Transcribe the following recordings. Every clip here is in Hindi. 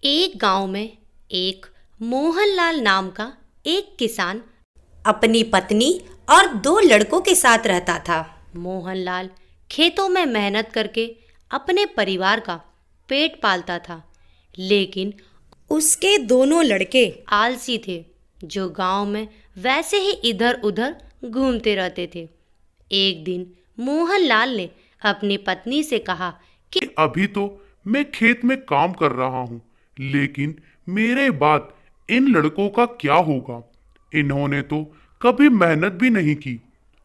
एक गांव में एक मोहनलाल नाम का एक किसान अपनी पत्नी और दो लड़कों के साथ रहता था। मोहनलाल खेतों में मेहनत करके अपने परिवार का पेट पालता था, लेकिन उसके दोनों लड़के आलसी थे, जो गांव में वैसे ही इधर उधर घूमते रहते थे। एक दिन मोहनलाल ने अपनी पत्नी से कहा कि अभी तो मैं खेत में काम कर रहा हूँ, लेकिन मेरे बाद इन लड़कों का क्या होगा? इन्होंने तो कभी मेहनत भी नहीं की,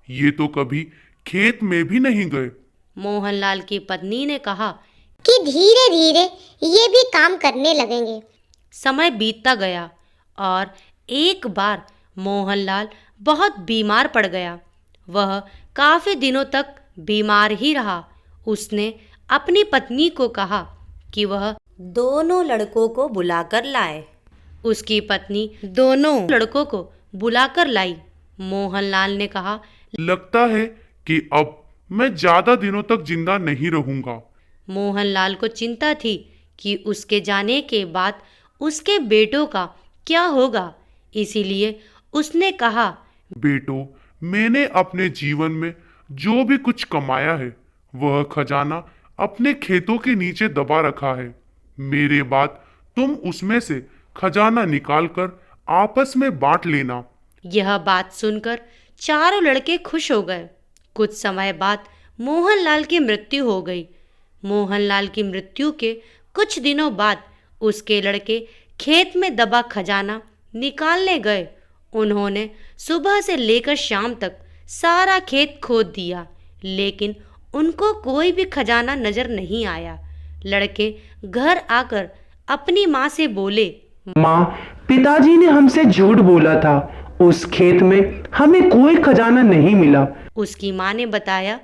ये तो कभी खेत में भी नहीं गए। मोहनलाल की पत्नी ने कहा कि धीरे धीरे ये भी काम करने लगेंगे। समय बीतता गया और एक बार मोहनलाल बहुत बीमार पड़ गया। वह काफी दिनों तक बीमार ही रहा। उसने अपनी पत्नी को कहा कि वह दोनों लड़कों को बुलाकर लाए। उसकी पत्नी दोनों लड़कों को बुलाकर लाई। मोहनलाल ने कहा, लगता है कि अब मैं ज्यादा दिनों तक जिंदा नहीं रहूंगा। मोहनलाल को चिंता थी कि उसके जाने के बाद उसके बेटों का क्या होगा। इसीलिए उसने कहा, बेटो, मैंने अपने जीवन में जो भी कुछ कमाया है, वह खजाना अपने खेतों के नीचे दबा रखा है। मेरे बाद तुम उसमें से खजाना निकालकर आपस में बांट लेना। यह बात सुनकर चारों लड़के खुश हो गए। कुछ समय बाद मोहनलाल की मृत्यु हो गई। मोहनलाल की मृत्यु के कुछ दिनों बाद उसके लड़के खेत में दबा खजाना निकालने गए। उन्होंने सुबह से लेकर शाम तक सारा खेत खोद दिया, लेकिन उनको कोई भी खजाना नजर नहीं आया। लड़के घर आकर अपनी माँ से बोले, माँ, पिताजी ने हमसे झूठ बोला था। उस खेत में हमें कोई खजाना नहीं मिला। उसकी माँ ने बताया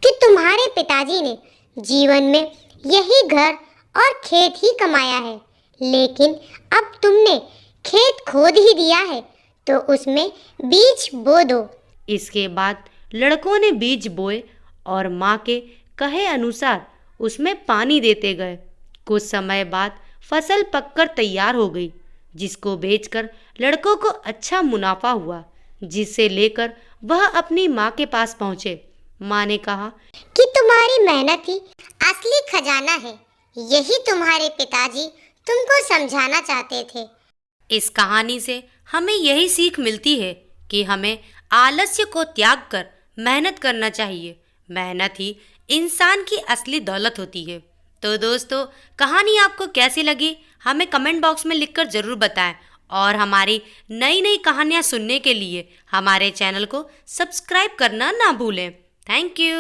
कि तुम्हारे पिताजी ने जीवन में यही घर और खेत ही कमाया है, लेकिन अब तुमने खेत खोद ही दिया है, तो उसमें बीज बो दो। इसके बाद लड़कों ने बीज बोए और माँ के कहे अनुसार उसमें पानी देते गए। कुछ समय बाद फसल पककर तैयार हो गई, जिसको बेचकर लड़कों को अच्छा मुनाफा हुआ, जिसे लेकर वह अपनी माँ के पास पहुँचे। माँ ने कहा कि तुम्हारी मेहनत ही असली खजाना है। यही तुम्हारे पिताजी तुमको समझाना चाहते थे। इस कहानी से हमें यही सीख मिलती है कि हमें आलस्य को त्याग कर मेहनत करना चाहिए। मेहनत ही इंसान की असली दौलत होती है। तो दोस्तों, कहानी आपको कैसी लगी हमें कमेंट बॉक्स में लिखकर ज़रूर बताएं, और हमारी नई नई कहानियाँ सुनने के लिए हमारे चैनल को सब्सक्राइब करना ना भूलें। Thank you.